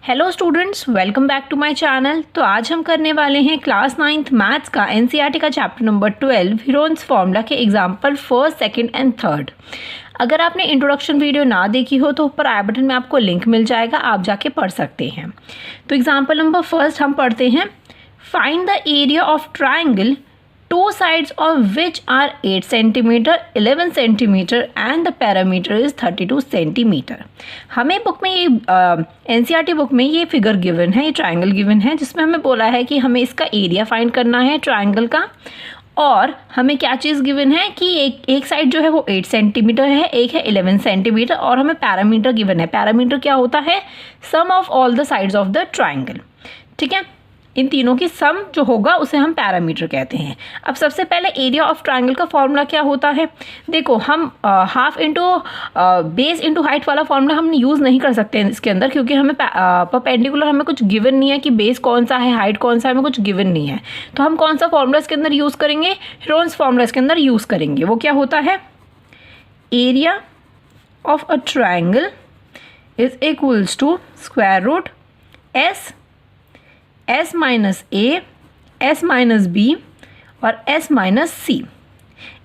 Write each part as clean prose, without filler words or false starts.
Hello students, welcome back to my channel. तो आज हम करने वाले हैं क्लास 9th मैथ्स का एनसीईआरटी का चैप्टर नंबर 12 हीरोन्स फॉर्मूला के example first, second and third. अगर आपने इंट्रोडक्शन वीडियो ना देखी हो तो ऊपर आई बटन में आपको लिंक मिल जाएगा, आप जाके पढ़ सकते हैं। तो एग्जाम्पल नंबर फर्स्ट हम पढ़ते हैं। Find the area of triangle two sides of which are 8 cm, 11 cm and the perimeter is 32 cm। हमें बुक में ये एनसीईआरटी बुक में ये फिगर गिवन है, ये ट्राइंगल गिवन है, जिसमें हमें बोला है कि हमें इसका एरिया फाइंड करना है ट्राइंगल का। और हमें क्या चीज़ गिवन है कि एक साइड जो है वो 8 सेंटीमीटर है, एक है 11 सेंटीमीटर, और हमें पैरामीटर गिवन है। पैरामीटर क्या होता है? Sum of all the sides of the triangle. ठीक है, इन तीनों की सम जो होगा उसे हम पैरामीटर कहते हैं। अब सबसे पहले एरिया ऑफ ट्राइंगल का फॉर्मूला क्या होता है? देखो, हम half into base into height वाला फॉर्मूला हम यूज़ नहीं कर सकते हैं इसके अंदर, क्योंकि हमें परपेंडिकुलर हमें कुछ गिवन नहीं है कि बेस कौन सा है, हाइट कौन सा है, हमें कुछ गिवन नहीं है। तो हम कौन सा फॉर्मूला इसके अंदर यूज़ करेंगे? हीरोन्स फॉर्मूला इसके अंदर यूज़ करेंगे। वो क्या होता है? Area of a triangle is equals to square root S minus A, S minus B और एस माइनस सी।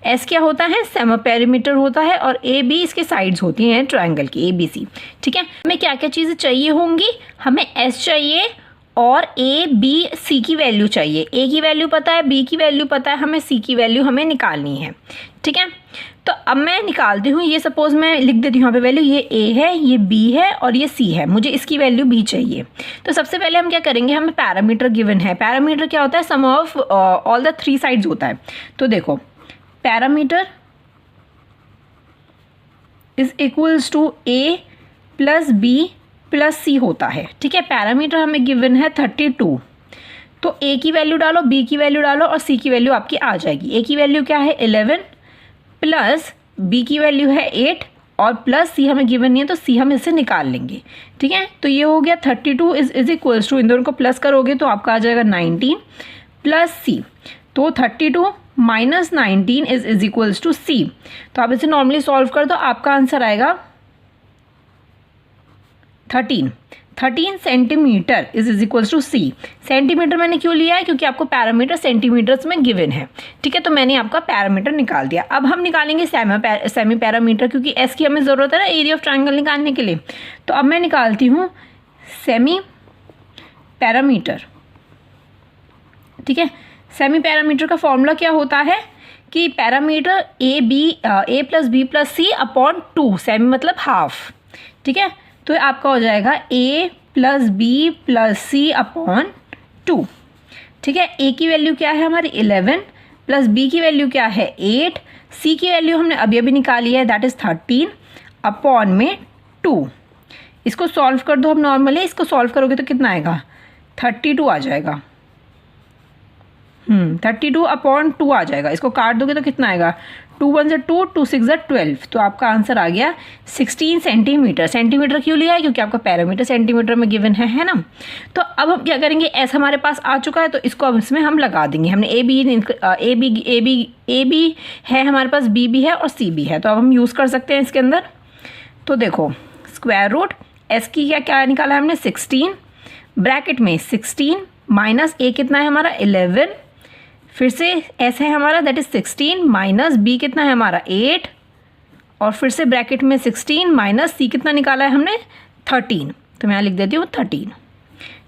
एस क्या होता है? सेमी पेरीमीटर होता है, और ए बी इसके साइड्स होती हैं ट्रायंगल की, ए बी सी। ठीक है, हमें क्या क्या चीज़ें चाहिए होंगी? हमें एस चाहिए और ए बी सी की वैल्यू चाहिए। ए की वैल्यू पता है, बी की वैल्यू पता है, हमें सी की वैल्यू हमें निकालनी है। ठीक है, तो अब मैं निकालती हूँ। ये सपोज मैं लिख देती हूँ यहाँ पे वैल्यू, ये ए है, ये बी है और ये सी है। मुझे इसकी वैल्यू भी चाहिए। तो सबसे पहले हम क्या करेंगे? हमें पैरामीटर गिवन है। पैरामीटर क्या होता है? Sum of all the three sides होता है। तो देखो, parameter is equals to A plus B plus C होता है। ठीक है, पैरामीटर हमें गिवन है 32। तो ए की वैल्यू डालो, बी की वैल्यू डालो और सी की वैल्यू आपकी आ जाएगी। ए की वैल्यू क्या है? 11 प्लस बी की वैल्यू है 8 और प्लस सी हमें गिवन नहीं है, तो सी हम इससे निकाल लेंगे। ठीक है, तो ये हो गया 32 इज इक्वल्स टू, इन दोनों को प्लस करोगे तो आपका आ जाएगा 19 प्लस सी। तो 32 माइनस 19 इज इक्वल्स टू सी। तो आप इसे नॉर्मली सॉल्व कर दो, आपका आंसर आएगा 13 centimetre is equals to C. Centimetre मैंने क्यों लिया है? क्योंकि आपको पैरामीटर सेंटीमीटर्स में गिवन है। ठीक है, तो मैंने आपका पैरामीटर निकाल दिया। अब हम निकालेंगे सेमी पैरामीटर, क्योंकि एस की हमें ज़रूरत है ना एरिया ऑफ ट्राइंगल निकालने के लिए। तो अब मैं निकालती हूँ सेमी पैरामीटर। ठीक है, सेमी पैरामीटर का फॉर्मूला क्या होता है कि perimeter A plus B plus C upon 2, semi मतलब हाफ। ठीक है, तो आपका हो जाएगा a plus B plus C upon 2। ठीक है, a की वैल्यू क्या है हमारी? 11 प्लस b की वैल्यू क्या है? 8, c की वैल्यू हमने अभी निकाली है, दैट इज़ 13 अपॉन में 2। इसको सॉल्व कर दो हम नॉर्मली। इसको सॉल्व करोगे तो कितना आएगा? 32 आ जाएगा। 32 अपॉन 2 आ जाएगा। इसको काट दोगे तो कितना आएगा? 2 1 से 2, 2 6 से 12। तो आपका आंसर आ गया 16 सेंटीमीटर। सेंटीमीटर क्यों लिया है? क्योंकि आपका पैरामीटर सेंटीमीटर में गिवन है ना। तो अब हम क्या करेंगे? एस हमारे पास आ चुका है, तो इसको अब इसमें हम लगा देंगे। हमने ए बी है हमारे पास, बी भी है और सी भी है, तो अब हम यूज़ कर सकते हैं इसके अंदर। तो देखो, स्क्वायर रूट एस की क्या निकाला है हमने? 16, ब्रैकेट में 16 माइनस ए कितना है हमारा? 11, फिर से एस है हमारा, दैट इज 16 माइनस बी कितना है हमारा? 8, और फिर से ब्रैकेट में 16 माइनस सी कितना निकाला है हमने? 13। तो मैं यहाँ लिख देती हूँ 13।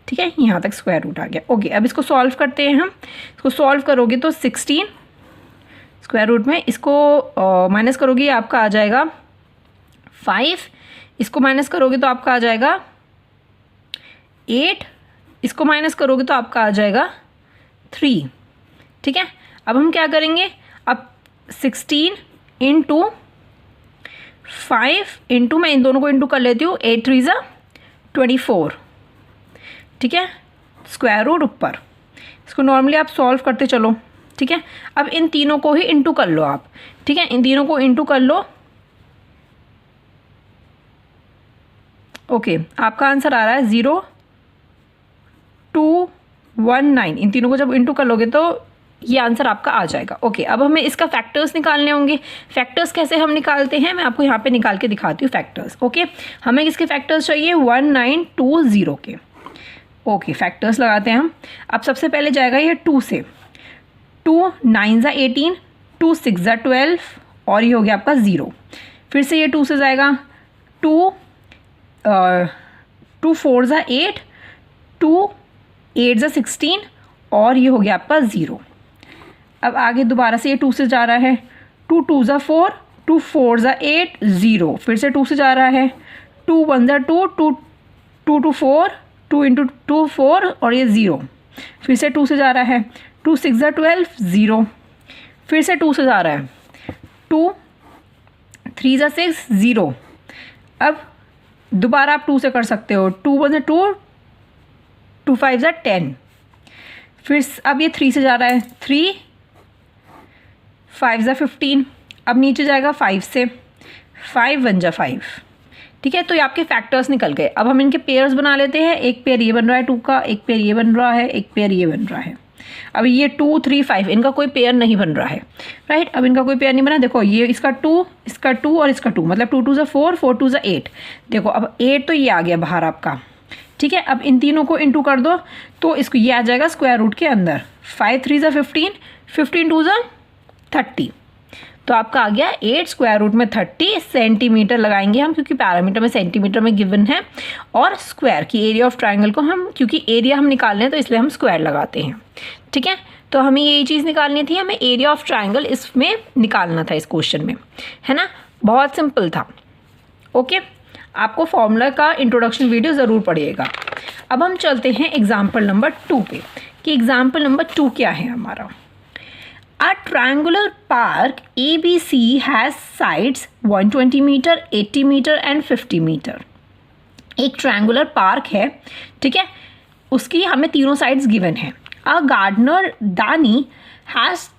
ठीक है, यहाँ तक स्क्वायर रूट आ गया। ओके, अब इसको सॉल्व करते हैं हम। इसको सॉल्व करोगे तो 16 स्क्वायर रूट में इसको माइनस करोगे, आपका आ जाएगा 5। इसको माइनस करोगे तो आपका आ जाएगा 8। इसको माइनस करोगे तो आपका आ जाएगा 3। ठीक है, अब हम क्या करेंगे? अब 16 इंटू 5 इंटू, मैं इन दोनों को इंटू कर लेती हूँ, 8 3 ज़ा 24। ठीक है, स्क्वायर रूट ऊपर। इसको नॉर्मली आप सॉल्व करते चलो। ठीक है, अब इन तीनों को ही इंटू कर लो आप। ठीक है, इन तीनों को इंटू कर लो। ओके, आपका आंसर आ रहा है 0219। इन तीनों को जब इंटू कर लोगे तो ये आंसर आपका आ जाएगा। ओके, अब हमें इसका फैक्टर्स निकालने होंगे। फैक्टर्स कैसे हम निकालते हैं मैं आपको यहाँ पे निकाल के दिखाती हूँ फैक्टर्स। ओके, हमें किसके फैक्टर्स चाहिए? 1920 के। ओके, फैक्टर्स लगाते हैं हम। अब सबसे पहले जाएगा ये 2 से, 2 9 ज़ा 18, 2 6 ज़ा 12 और ये हो गया आपका 0। फिर से ये 2 से जाएगा, 2 4 ज़ा 8, 2 8 ज़ा 16 और ये हो गया आपका 0। अब आगे दोबारा से ये 2 से जा रहा है, 2 2 ज़ा 4, 2 4 ज़ा 8 0। फिर से 2 से जा रहा है, 2 1 ज़ा 2, 2 2 2 4, 2 इंटू 2 4 और ये 0। फिर से 2 से जा रहा है, 2 6 ज़ा 12 0। फिर से 2 से जा रहा है, 2 3 ज़ा 6 0। अब दोबारा आप 2 से कर सकते हो, 2 1 ज़ा 2, 2 5 ज़ा 10। फिर अब ये 3 से जा रहा है, 3 5 ज़ा 15। अब नीचे जाएगा 5 से, 5 1 ज़ा 5। ठीक है, तो ये आपके फैक्टर्स निकल गए। अब हम इनके पेयर्स बना लेते हैं। एक पेयर ये बन रहा है 2 का, एक पेयर ये बन रहा है, एक पेयर ये बन रहा है। अब ये 2 3 5 इनका कोई पेयर नहीं बन रहा है, राइट। अब इनका कोई पेयर नहीं बना। देखो ये इसका 2, इसका 2 और इसका 2, मतलब 2 2 ज़ा 4, 4 2 ज़ा 8। देखो अब 8 तो ये आ गया बाहर आपका। ठीक है, अब इन तीनों को इंटू कर दो तो इसको ये आ जाएगा स्क्वायर रूट के अंदर। 5 3 ज़ा 15, 15 2 ज़ा 30। तो आपका आ गया 8 स्क्वायर रूट में 30 सेंटीमीटर लगाएंगे हम, क्योंकि पैरामीटर में सेंटीमीटर में गिवन है। और स्क्वायर की एरिया ऑफ ट्राइंगल को हम, क्योंकि एरिया हम निकाल रहे हैं तो इसलिए हम स्क्वायर लगाते हैं। ठीक है, तो हमें यही चीज़ निकालनी थी, हमें एरिया ऑफ ट्राइंगल इसमें निकालना था इस क्वेश्चन में, है ना। बहुत सिंपल था। ओके, आपको फॉर्मूला का इंट्रोडक्शन वीडियो ज़रूर पढ़िएगा। अब हम चलते हैं एग्जाम्पल नंबर 2 पे, कि एग्जाम्पल नंबर 2 क्या है हमारा। A triangular park ABC has sides 120 meter, 80 meter and 50 meter। एक ट्रायंगुलर पार्क है, ठीक है, उसकी हमें तीनों साइड्स गिवन है। A gardener Dani has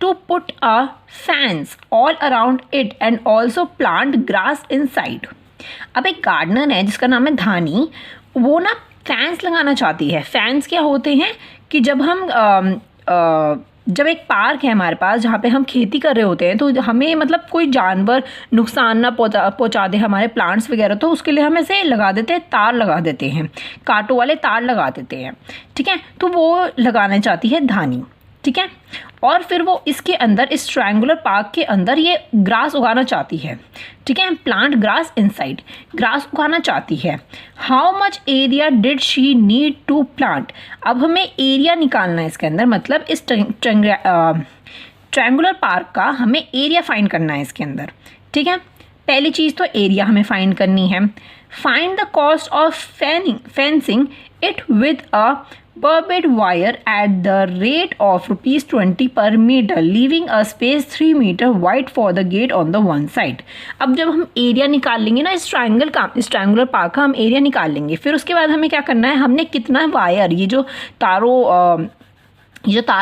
to put a fence all around it and also plant grass inside। अब एक गार्डनर है जिसका नाम है धानी, वो ना फैंस लगाना चाहती है। फैंस क्या होते हैं कि जब हम जब एक पार्क है हमारे पास जहाँ पे हम खेती कर रहे होते हैं, तो हमें मतलब कोई जानवर नुकसान ना पहुँचा दे हमारे प्लांट्स वगैरह, तो उसके लिए हम ऐसे लगा देते हैं, तार लगा देते हैं, कांटों वाले तार लगा देते हैं। ठीक है, तो वो लगाना चाहती है धानी। ठीक है, और फिर वो इसके अंदर, इस ट्रायंगुलर पार्क के अंदर ये ग्रास उगाना चाहती है। ठीक है, प्लांट ग्रास इनसाइड, ग्रास उगाना चाहती है। How much area did she need to plant. अब हमें एरिया निकालना है इसके अंदर, मतलब इस ट्रायंगुलर पार्क का हमें एरिया फाइंड करना है इसके अंदर। ठीक है, पहली चीज़ तो एरिया हमें फाइंड करनी है। Find the cost of fencing it with a barbed wire at the rate of ₹20 per meter, leaving a space 3 meter wide for the gate on the one side। अब जब हम एरिया निकाल लेंगे ना इस ट्रायंगुलर पार्क का हम area निकाल लेंगे, फिर उसके बाद हमें क्या करना है, हमने कितना वायर, ये जो तार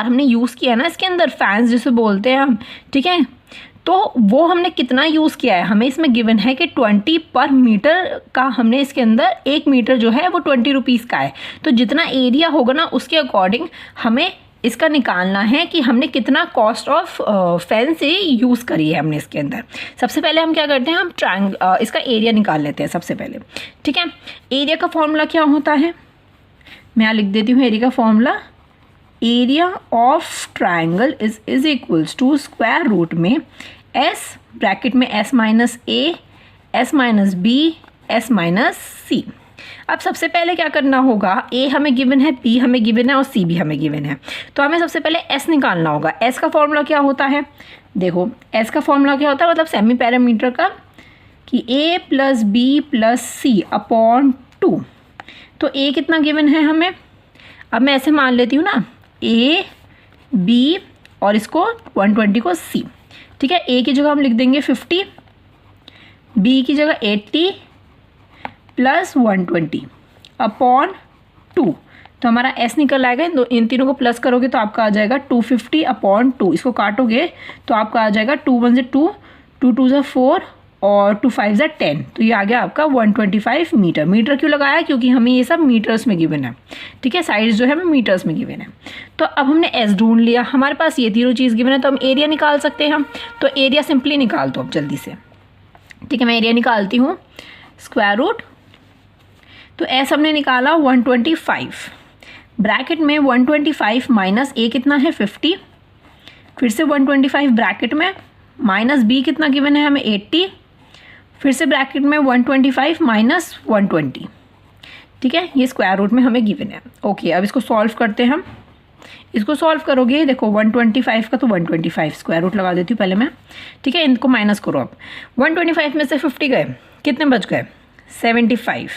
हमने यूज़ किया है ना इसके अंदर, फैंस जिसे बोलते हैं हम, ठीक है, तो वो हमने कितना यूज़ किया है, हमें इसमें गिवन है कि 20 पर मीटर का हमने इसके अंदर, 1 मीटर जो है वो 20 रुपीज़ का है। तो जितना एरिया होगा ना उसके अकॉर्डिंग हमें इसका निकालना है कि हमने कितना कॉस्ट ऑफ फेंस से यूज़ करी है हमने इसके अंदर। सबसे पहले हम क्या करते हैं, हम इसका एरिया निकाल लेते हैं सबसे पहले। ठीक है, एरिया का फॉर्मूला क्या होता है, मैं यहाँ लिख देती हूँ एरिया का formula. Area of triangle is equals to square root में S ब्रैकेट में S minus A, S minus B, S minus C। अब सबसे पहले क्या करना होगा, A हमें गिवन है, B हमें गिवन है और C भी हमें गिवन है, तो हमें सबसे पहले S निकालना होगा। S का फॉर्मूला क्या होता है, देखो S का फॉर्मूला क्या होता है, मतलब सेमी पैरामीटर का, कि A plus B plus C upon 2। तो A कितना गिवन है हमें, अब मैं ऐसे मान लेती हूँ ना, A B और इसको 120 को C। ठीक है, A की जगह हम लिख देंगे 50, B की जगह 80 प्लस 120 अपॉन 2। तो हमारा S निकल आएगा, इन तीनों को प्लस करोगे तो आपका आ जाएगा 250 अपॉन 2। इसको काटोगे तो आपका आ जाएगा 2 1 से 2, 2 2 से 4 और 2 5 से 10। तो ये आ गया आपका 125 मीटर। मीटर क्यों लगाया, क्योंकि हमें ये सब मीटर्स में गिवन है। ठीक है, साइज जो है हमें मीटर्स में गिवन है। तो अब हमने एस ढूंढ लिया, हमारे पास ये तीनों चीज़ गिवन है, तो हम एरिया निकाल सकते हैं हम। तो एरिया सिंपली निकाल दो अब जल्दी से। ठीक है, मैं एरिया निकालती हूँ, स्क्वायर रूट तो एस हमने निकाला 125, ब्रैकेट में 125 माइनस ए कितना है 50, फिर से 125 ब्रैकेट में माइनस बी कितना गिवन है हमें 80, फिर से ब्रैकेट में 125 माइनस 120, ठीक है, ये स्क्वायर रूट में हमें गिवन है। ओके, अब इसको सॉल्व करते हैं हम। इसको सॉल्व करोगे, देखो 125 का तो 125 स्क्वायर रूट लगा देती हूँ पहले मैं, ठीक है, इनको माइनस करो। अब 125 में से 50 गए, कितने बच गए 75,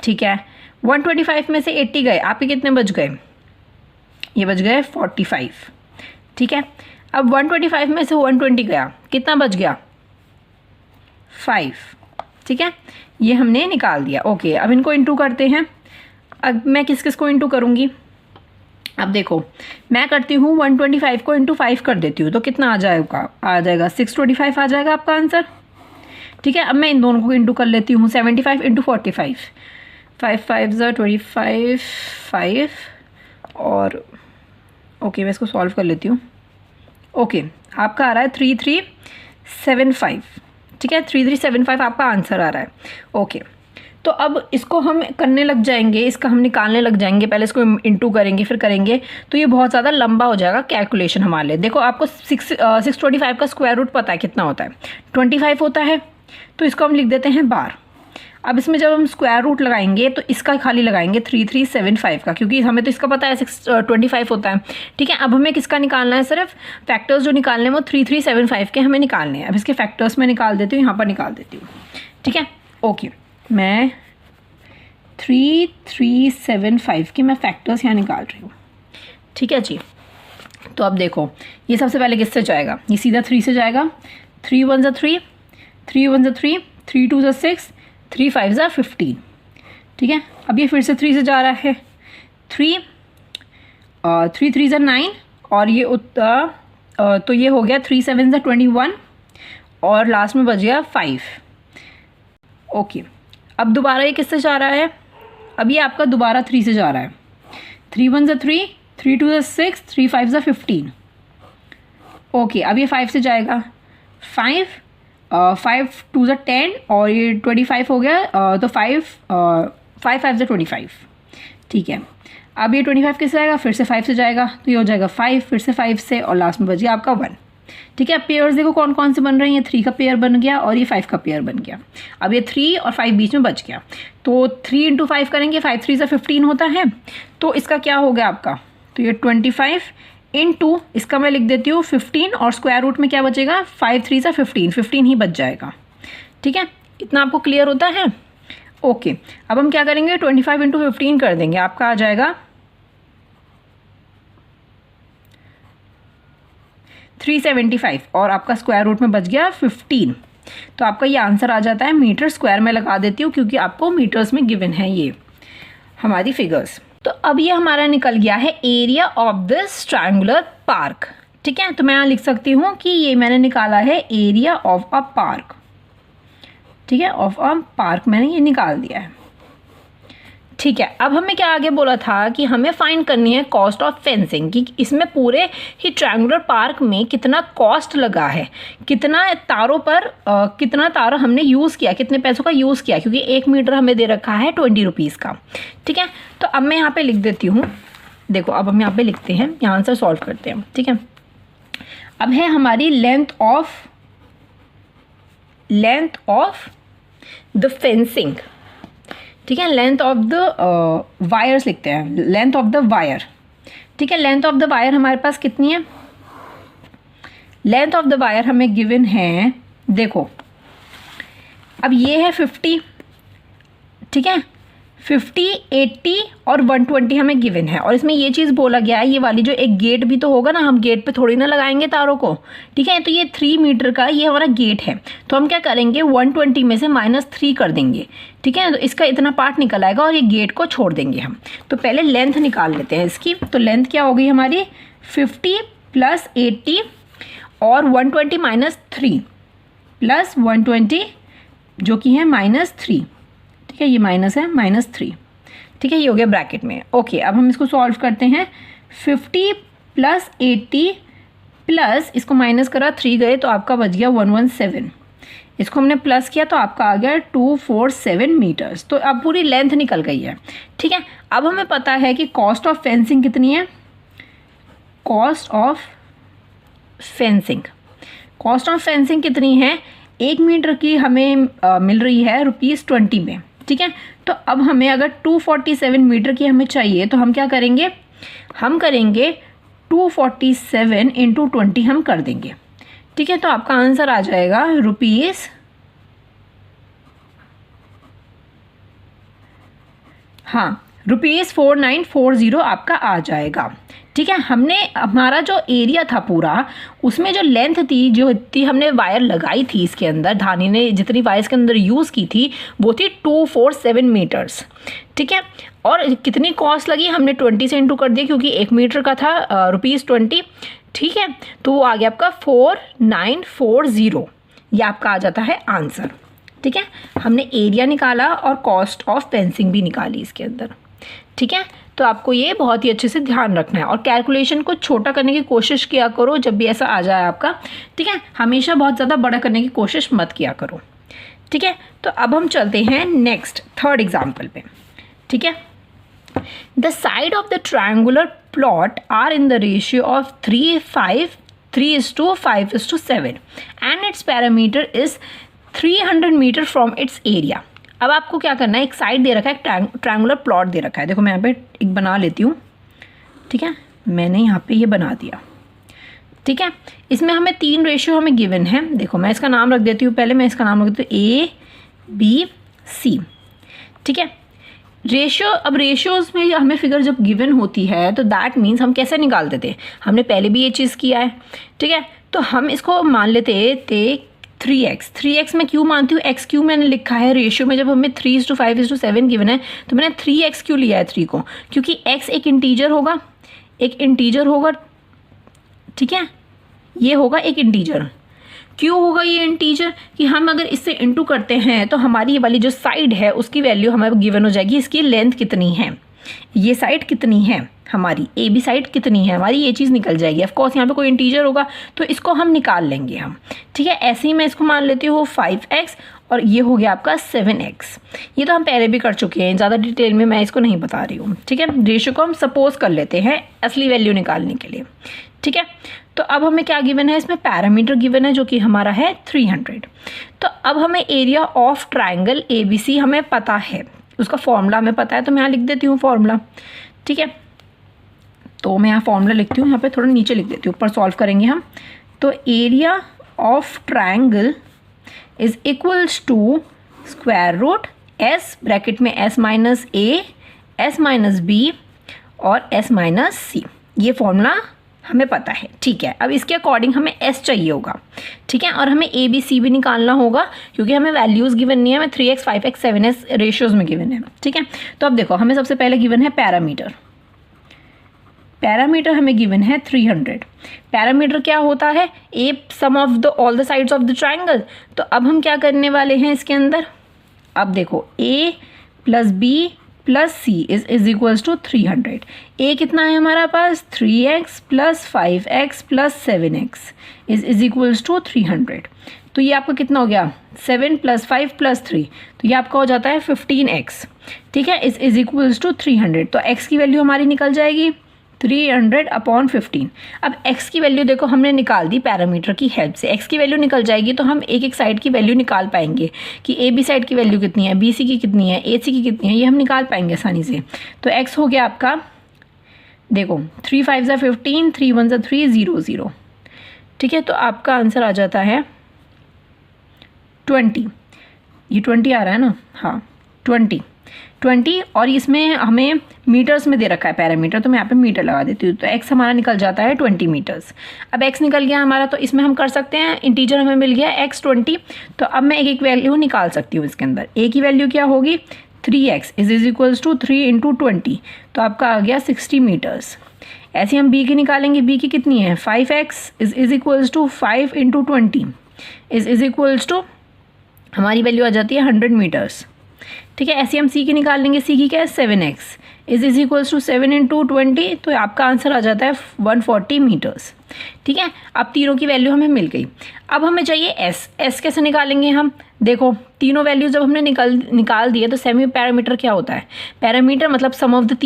ठीक है। 125 में से 80 गए, आपके कितने बच गए, ये बच गए 45, ठीक है। अब 125 में से 120 गया, कितना बच गया 5, ठीक है, ये हमने निकाल दिया। ओके, अब इनको इंटू करते हैं। अब मैं किस किस को इंटू करूँगी, अब देखो मैं करती हूँ 125 को इंटू 5 कर देती हूँ, तो कितना आ जाएगा 625 आ जाएगा आपका आंसर, ठीक है। अब मैं इन दोनों को इंटू कर लेती हूँ, 75 इंटू 45, 5 5 25, 5 और ओके मैं इसको सॉल्व कर लेती हूँ। ओके, आपका आ रहा है 3375, ठीक है, 3375 आपका आंसर आ रहा है। ओके, तो अब इसको हम करने लग जाएंगे, इसका हम निकालने लग जाएंगे, पहले इसको इंटू करेंगे फिर करेंगे, तो ये बहुत ज़्यादा लंबा हो जाएगा कैलकुलेशन हमारे लिए। देखो आपको 625 का स्क्वायर रूट पता है कितना होता है, 25 होता है, तो इसको हम लिख देते हैं बार। अब इसमें जब हम स्क्वायर रूट लगाएंगे तो इसका खाली लगाएंगे 3375 का, क्योंकि हमें तो इसका पता है 625 होता है, ठीक है। अब हमें किसका निकालना है, सिर्फ फैक्टर्स जो निकालने हैं वो 3375 के हमें निकालने हैं। अब इसके फैक्टर्स में निकाल देती हूँ, यहाँ पर निकाल देती हूँ, ठीक है। ओके, मैं 3375 के मैं फैक्टर्स यहाँ निकाल रही हूँ, ठीक है जी। तो अब देखो ये सबसे पहले किससे जाएगा, ये सीधा 3 से जाएगा, 3 1 3, 3 1 3, 3 2 6, 3 5 15, ठीक है। अब ये फिर से 3 से जा रहा है, 3 3 9 और ये तो ये हो गया 3 7 21 और लास्ट में बच गया 5। ओके, अब दोबारा ये किससे जा रहा है, अब ये आपका दोबारा 3 से जा रहा है, 3 1 3, 3 2 6, 3 5 15। ओके, अब ये 5 से जाएगा, 5 2 10 और ये 25 हो गया, तो 5 5 25, ठीक है। अब ये 25 किससे आएगा, फिर से 5 से जाएगा, तो ये हो जाएगा 5, फिर से 5 से और लास्ट में बच गया आपका 1, ठीक है। पेयर्स देखो कौन कौन से बन रहे हैं, ये 3 का पेयर बन गया और ये 5 का पेयर बन गया। अब ये 3 और 5 बीच में बच गया, तो 3 इंटू 5 करेंगे, 5 3 से 15 होता है, तो इसका क्या हो गया आपका, तो ये 25 इंटू इसका मैं लिख देती हूँ 15 और स्क्वायर रूट में क्या बचेगा, 5 3 से 15 ही बच जाएगा, ठीक है। इतना आपको क्लियर होता है। ओके, अब हम क्या करेंगे, 25 इंटू 15 कर देंगे, आपका आ जाएगा 375 और आपका स्क्वायर रूट में बच गया 15, तो आपका ये आंसर आ जाता है। मीटर स्क्वायर में लगा देती हूँ क्योंकि आपको मीटर्स में गिवन है ये हमारी फिगर्स। तो अब ये हमारा निकल गया है area of this triangular park, ठीक है। तो मैं यहाँ लिख सकती हूँ कि ये मैंने निकाला है एरिया ऑफ अ पार्क, ठीक है, ऑफ अ पार्क मैंने ये निकाल दिया है, ठीक है। अब हमें क्या आगे बोला था कि हमें फाइंड करनी है कॉस्ट ऑफ फेंसिंग, कि इसमें पूरे ही ट्रायंगुलर पार्क में कितना कॉस्ट लगा है, कितना तारों पर कितना तार हमने यूज़ किया, कितने पैसों का यूज़ किया, क्योंकि 1 मीटर हमें दे रखा है 20 रुपीज़ का, ठीक है। तो अब मैं यहाँ पे लिख देती हूँ, देखो अब हम यहाँ पे लिखते हैं, यहाँ आंसर सॉल्व करते हैं, ठीक है। अब है हमारी लेंथ ऑफ द फेंसिंग, ठीक है, लेंथ ऑफ द वायर्स लिखते हैं, लेंथ ऑफ द वायर, ठीक है। लेंथ ऑफ द वायर हमारे पास कितनी है, लेंथ ऑफ द वायर हमें गिवन है, देखो अब ये है 50, ठीक है, 50 80 और 120 हमें गिवन है, और इसमें ये चीज़ बोला गया है, ये वाली जो एक गेट भी तो होगा ना, हम गेट पे थोड़ी ना लगाएंगे तारों को, ठीक है। तो ये 3 मीटर का ये हमारा गेट है, तो हम क्या करेंगे 120 में से -3 कर देंगे, ठीक है। तो इसका इतना पार्ट निकल आएगा और ये गेट को छोड़ देंगे हम। तो पहले लेंथ निकाल लेते हैं इसकी, तो लेंथ क्या हो गई हमारी 50 + 80 और 120 - 3 + 120 जो कि है -3, ठीक है, ये माइनस है -3, ठीक है, ये हो गया ब्रैकेट में। ओके, अब हम इसको सॉल्व करते हैं, 50 + 80 प्लस इसको माइनस करा 3 गए तो आपका बच गया 117, इसको हमने प्लस किया तो आपका आ गया 247 मीटर्स। तो अब पूरी लेंथ निकल गई है, ठीक है। अब हमें पता है कि कॉस्ट ऑफ फेंसिंग कितनी है। कॉस्ट ऑफ फेंसिंग कितनी है, 1 मीटर की हमें मिल रही है ₹20 में, ठीक है। तो अब हमें अगर 247 मीटर की हमें चाहिए तो हम क्या करेंगे, हम करेंगे 247 × 20 हम कर देंगे, ठीक है। तो आपका आंसर आ जाएगा ₹4940 आपका आ जाएगा, ठीक है। हमने हमारा जो एरिया था पूरा, उसमें जो लेंथ थी, जो इतनी हमने वायर लगाई थी इसके अंदर, धानी ने जितनी वायर इसके अंदर यूज़ की थी वो थी 247 मीटर्स, ठीक है। और कितनी कॉस्ट लगी, हमने 20 से इंटू कर दिया क्योंकि 1 मीटर का था ₹20, ठीक है। तो वो आ गया आपका 4940, ये आपका आ जाता है आंसर, ठीक है। हमने एरिया निकाला और कॉस्ट ऑफ फेंसिंग भी निकाली इसके अंदर, ठीक है। तो आपको ये बहुत ही अच्छे से ध्यान रखना है और कैलकुलेशन को छोटा करने की कोशिश किया करो जब भी ऐसा आ जाए आपका, ठीक है। हमेशा बहुत ज़्यादा बड़ा करने की कोशिश मत किया करो, ठीक है। तो अब हम चलते हैं नेक्स्ट थर्ड एग्जाम्पल पे, ठीक है। The side of the triangular plot are in the ratio of 3:5:7 and its perimeter is 300 metre from its area. अब आपको क्या करना है, एक साइड दे रखा है, एक ट्रायंगुलर प्लॉट दे रखा है। देखो मैं यहाँ पे एक बना लेती हूँ, ठीक है। मैंने यहाँ पे ये बना दिया, ठीक है। इसमें हमें 3 रेशियो हमें गिवन है। देखो मैं इसका नाम रख देती हूँ, पहले मैं इसका नाम रख देती हूँ ABC, ठीक है। रेशियो, अब रेशियोज़ में हमें फिगर जब गिवन होती है तो दैट मीन्स हम कैसे निकालते थे, हमने पहले भी ये चीज़ किया है, ठीक है। तो हम इसको मान लेते थे 3x में क्यों मानती हूँ, x क्यों मैंने लिखा है रेशियो में, जब हमें 3:5:7 गिवन है तो मैंने 3x क्यों लिया है 3 को, क्योंकि x एक इंटीजर होगा, ठीक है। ये होगा एक इंटीजर। क्यों होगा ये इंटीजर, कि हम अगर इससे इंटू करते हैं तो हमारी ये वाली जो साइड है उसकी वैल्यू हमें गिवन हो जाएगी, इसकी लेंथ कितनी है, ये साइड कितनी है हमारी, AB साइड कितनी है हमारी, ये चीज़ निकल जाएगी। ऑफ कोर्स यहाँ पे कोई इंटीजर होगा तो इसको हम निकाल लेंगे हम, ठीक है। ऐसे ही मैं इसको मान लेती हूँ 5x और ये हो गया आपका 7x। ये तो हम पहले भी कर चुके हैं, ज़्यादा डिटेल में मैं इसको नहीं बता रही हूँ, ठीक है। रेशियो को हम सपोज कर लेते हैं असली वैल्यू निकालने के लिए, ठीक है। तो अब हमें क्या गिवन है, इसमें पैरामीटर गिवन है जो कि हमारा है 300। तो अब हमें एरिया ऑफ ट्राइंगल ABC हमें पता है, उसका फॉर्मूला हमें पता है, तो मैं यहाँ लिख देती हूँ फॉर्मूला, ठीक है। तो मैं यहाँ फॉर्मूला लिखती हूँ, यहाँ पे थोड़ा नीचे लिख देती हूँ, ऊपर सॉल्व करेंगे हम। तो area of triangle is equals to square root S bracket में S minus A, S minus B और S माइनस C। ये फॉर्मूला हमें पता है, ठीक है। अब इसके अकॉर्डिंग हमें S चाहिए होगा, ठीक है। और हमें ABC भी निकालना होगा क्योंकि हमें वैल्यूज़ गिवन नहीं है, हमें 3x 5x 7s रेशियोज़ में गिवन है, ठीक है। तो अब देखो हमें सबसे पहले गिवन है पैरामीटर हमें गिवन है 300। पैरामीटर क्या होता है, a sum of the all the sides of the triangle. तो अब हम क्या करने वाले हैं इसके अंदर, अब देखो A plus B plus C is equals to 300। A कितना है हमारा पास, 3x plus 5x plus 7x is equals to 300। तो ये आपका कितना हो गया, 7 प्लस 5 प्लस 3, तो ये आपका हो जाता है 15x, ठीक है। Is equals to 300। तो x की वैल्यू हमारी निकल जाएगी 300/15। अब x की वैल्यू देखो हमने निकाल दी पैरामीटर की हेल्प से, x की वैल्यू निकल जाएगी तो हम एक एक साइड की वैल्यू निकाल पाएंगे कि AB साइड की वैल्यू कितनी है, BC की कितनी है, AC की कितनी है, ये हम निकाल पाएंगे आसानी से। तो x हो गया आपका, देखो 3 5 ज़ा 15, 3 1 ज़ा 3, 0 0, ठीक है। तो आपका आंसर आ जाता है 20। ये 20 आ रहा है ना, हाँ 20 और इसमें हमें मीटर्स में दे रखा है पैरामीटर, तो मैं यहाँ पे मीटर लगा देती हूँ। तो x हमारा निकल जाता है 20 मीटर्स। अब x निकल गया हमारा, तो इसमें हम कर सकते हैं, इंटीजर हमें मिल गया x 20। तो अब मैं एक एक वैल्यू निकाल सकती हूँ इसके अंदर। a की वैल्यू क्या होगी, 3x इज इक्वल्स टू 3 × 20, तो आपका आ गया 60 मीटर्स। ऐसे हम b की निकालेंगे, b की कितनी है, 5x is equals to 5 × 20 is equals to, हमारी वैल्यू आ जाती है 100 मीटर्स। ठीक है। ऐसे हम सी की निकाल लेंगे, सी की क्या है 7x is equals to 7 into 20, तो आपका आंसर आ जाता है 140 मीटर्स। ठीक है, अब तीनों की वैल्यू हमें मिल गई। अब हमें चाहिए एस कैसे निकालेंगे हम, देखो तीनों वैल्यूज जब हमने निकाल दिए तो सेमी पैरामीटर क्या होता है, पैरामीटर मतलब सम ऑफ द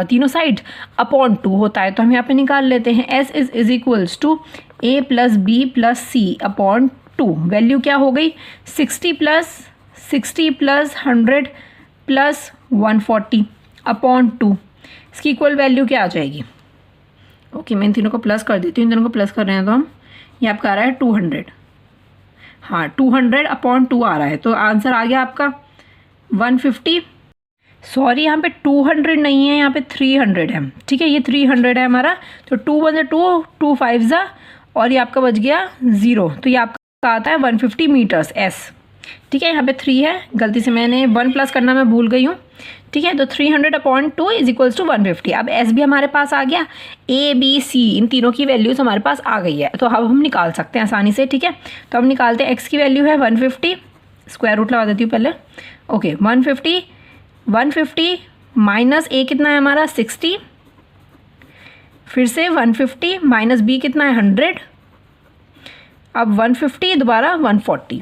तीनों साइड अपॉन 2 होता है, तो हम यहाँ पे निकाल लेते हैं S is equals to a plus B plus C upon 2। Value क्या हो गई 60 प्लस 100 प्लस 140 अपॉन 2, इसकी इक्वल वैल्यू क्या आ जाएगी। ओके, मैं इन तीनों को प्लस कर देती हूँ, इन तीनों को प्लस कर रहे हैं तो हम, ये आपका आ रहा है 200, हाँ 200 अपॉन 2 आ रहा है, तो आंसर आ गया आपका 150। सॉरी यहाँ पे 200 नहीं है, यहाँ पे 300 है। ठीक है, ये 300 है हमारा, तो 2 1 2 2 5 और ये आपका बच गया 0, तो ये आपका आता है 150 मीटर्स एस। ठीक है, यहाँ पे 3 है, गलती से मैंने 1 प्लस करना मैं भूल गई हूँ। ठीक है, तो 300 अपॉन 2 इज इक्वल्स टू 150। अब एस भी हमारे पास आ गया, ए बी सी इन तीनों की वैल्यूज हमारे पास आ गई है, तो अब हम निकाल सकते हैं आसानी से। ठीक है, तो हम निकालते हैं, एक्स की वैल्यू है 150, स्क्वायर रूट लगा देती हूँ पहले। ओके 150 माइनस ए कितना है हमारा 60, फिर से 150 माइनस बी कितना है 100, अब 150 दोबारा 140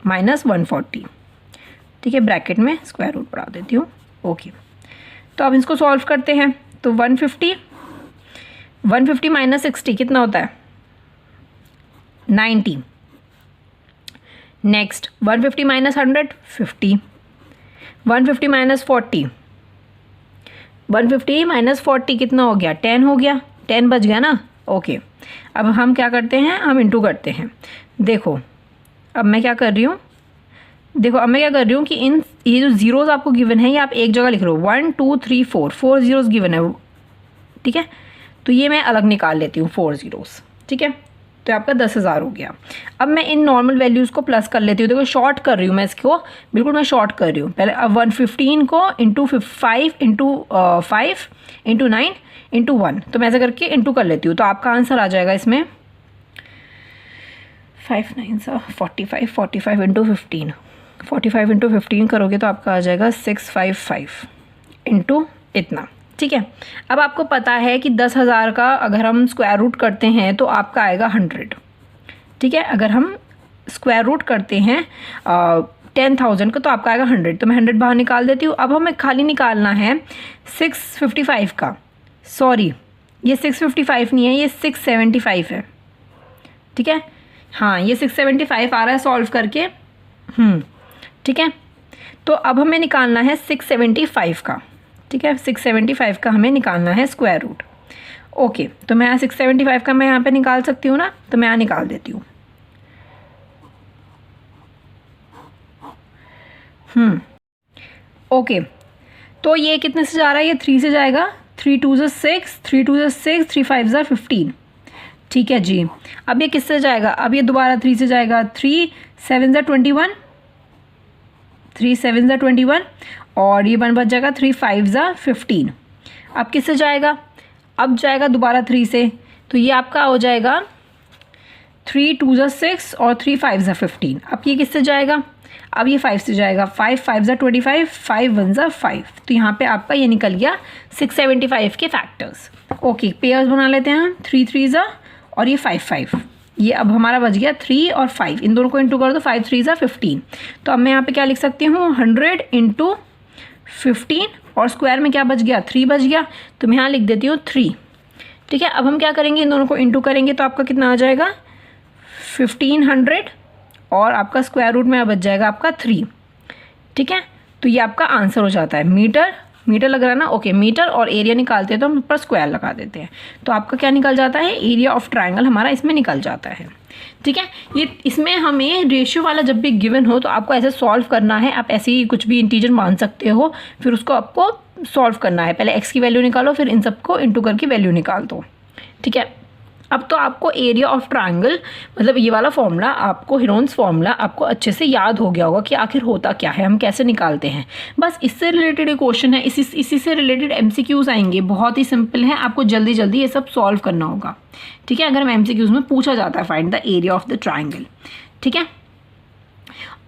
माइनस 140। ठीक है, ब्रैकेट में स्क्वायर रूट बढ़ा देती हूँ। ओके, तो अब इसको सॉल्व करते हैं, तो 150 माइनस 60 कितना होता है 90। नेक्स्ट 150 माइनस 100 50, 150 माइनस 40, 150 माइनस 40 कितना हो गया 10 हो गया, 10 बच गया ना। ओके, अब हम क्या करते हैं, हम इंटू करते हैं। देखो अब मैं क्या कर रही हूँ, कि ये जो जीरोज़ आपको गिवन है ये आप एक जगह लिख रहे हो, 1 2 3 4 जीरोज़ गिवन है। ठीक है, तो ये मैं अलग निकाल लेती हूँ 4 जीरोज़। ठीक है, तो आपका 10,000 हो गया। अब मैं इन नॉर्मल वैल्यूज़ को प्लस कर लेती हूँ, देखो शॉर्ट कर रही हूँ मैं इसको, बिल्कुल मैं शॉर्ट कर रही हूँ। पहले अब 115 को इंटू 5 इंटू 9 इंटू 1, तो मैं ऐसे करके इंटू कर लेती हूँ, तो आपका आंसर आ जाएगा इसमें 5 9 45, 45 इंटू 15, 45 इंटू 15 करोगे तो आपका आ जाएगा 655 इंटू इतना। ठीक है, अब आपको पता है कि 10,000 का अगर हम स्क्वायर रूट करते हैं तो आपका आएगा 100। ठीक है, अगर हम स्क्वायर रूट करते हैं 10,000 का तो आपका आएगा 100, तो मैं 100 बाहर निकाल देती हूँ। अब हमें खाली निकालना है 655 का, सॉरी ये 655 नहीं है, ये 675 है। ठीक है, हाँ ये 675 आ रहा है सॉल्व करके। ठीक है, तो अब हमें निकालना है 675 का। ठीक है, 675 का हमें निकालना है स्क्वायर रूट। ओके, तो मैं 675 का मैं यहाँ पे निकाल सकती हूँ ना, तो मैं यहाँ निकाल देती हूँ। ओके, तो ये कितने से जा रहा है, ये 3 से जाएगा, 3 2 6, 3 2 6, 3 5 15। ठीक है जी, अब ये किससे जाएगा, अब ये दोबारा 3 से जाएगा, 3 7 21, 3 7 21 और ये 1 बच जाएगा, 3 5 15। अब किससे जाएगा, अब जाएगा दोबारा 3 से, तो ये आपका हो जाएगा 3 2 6 और 3 5 15। अब ये किससे जाएगा, अब ये 5 से जाएगा, 5 5 25, 5 1 5, तो यहाँ पे आपका ये निकल गया 675 के फैक्टर्स। ओके, पेयर्स बना लेते हैं, 3 3 और ये 5 5, ये अब हमारा बच गया 3 और 5, इन दोनों को इंटू कर दो, 5 3 15। तो अब मैं यहाँ पे क्या लिख सकती हूँ 100 इंटू 15 और स्क्वायर में क्या बच गया 3 बच गया, तो मैं यहाँ लिख देती हूँ 3। ठीक है, अब हम क्या करेंगे, इन दोनों को इंटू करेंगे तो आपका कितना आ जाएगा 1500 और आपका स्क्वायर रूट में बच जाएगा आपका 3। ठीक है, तो ये आपका आंसर हो जाता है। मीटर लग रहा है ना। ओके, मीटर और एरिया निकालते हैं तो हम ऊपर स्क्वायर लगा देते हैं, तो आपका क्या निकल जाता है, एरिया ऑफ ट्रायंगल हमारा इसमें निकल जाता है। ठीक है, ये इसमें हमें रेशियो वाला जब भी गिवन हो तो आपको ऐसे सॉल्व करना है। आप ऐसे ही कुछ भी इंटीजर मान सकते हो, फिर उसको आपको सॉल्व करना है। पहले एक्स की वैल्यू निकालो, फिर इन सबको इंटू करके वैल्यू निकाल दो। ठीक है, अब तो आपको एरिया ऑफ ट्रायंगल मतलब ये वाला फॉर्मूला, आपको हीरोन्स फॉर्मूला आपको अच्छे से याद हो गया होगा कि आखिर होता क्या है, हम कैसे निकालते हैं। बस इससे रिलेटेड एक क्वेश्चन है, इसी से रिलेटेड MCQs आएंगे, बहुत ही सिंपल है, आपको जल्दी जल्दी ये सब सॉल्व करना होगा। ठीक है, अगर MCQs में पूछा जाता है find the area of the triangle. ठीक है,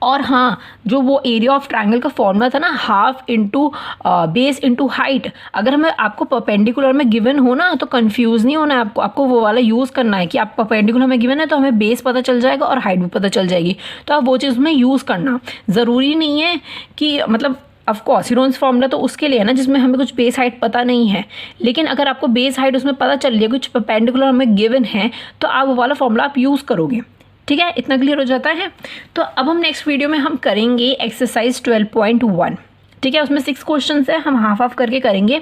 और हाँ, जो वो एरिया ऑफ ट्रायंगल का फॉर्मूला था ना, half into base into height, अगर हमें आपको परपेंडिकुलर में गिवन हो ना तो कंफ्यूज नहीं होना है आपको वो वाला यूज़ करना है कि आप परपेंडिकुलर में गिवन है तो हमें बेस पता चल जाएगा और हाइट भी पता चल जाएगी, तो आप वो चीज़ में यूज़ करना। ज़रूरी नहीं है कि मतलब ऑफकोर्स हीरोन्स फॉर्मूला तो उसके लिए है ना जिसमें हमें कुछ बेस हाइट पता नहीं है, लेकिन अगर आपको बेस हाइट उसमें पता चल रही है, कुछ परपेंडिकुलर हमें गिवन है, तो आप वो वाला फॉर्मूला आप यूज़ करोगे। ठीक है, इतना क्लियर हो जाता है। तो अब हम नेक्स्ट वीडियो में हम करेंगे एक्सरसाइज 12.1। ठीक है, उसमें 6 क्वेश्चन है, हम हाफ करके करेंगे।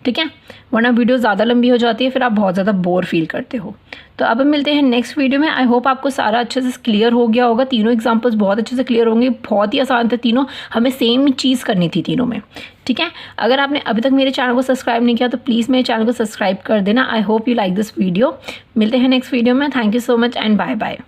ठीक है, वरना वीडियो ज़्यादा लंबी हो जाती है, फिर आप बहुत ज़्यादा बोर फील करते हो। तो अब हम मिलते हैं नेक्स्ट वीडियो में। आई होप आपको सारा अच्छे से क्लियर हो गया होगा, तीनों एग्जाम्पल्स बहुत अच्छे से क्लियर होंगे, बहुत ही आसान थे तीनों, हमें सेम चीज़ करनी थी तीनों में। ठीक है, अगर आपने अभी तक मेरे चैनल को सब्सक्राइब नहीं किया तो प्लीज़ मेरे चैनल को सब्सक्राइब कर देना। I hope you like this video. मिलते हैं नेक्स्ट वीडियो में। Thank you so much and bye bye.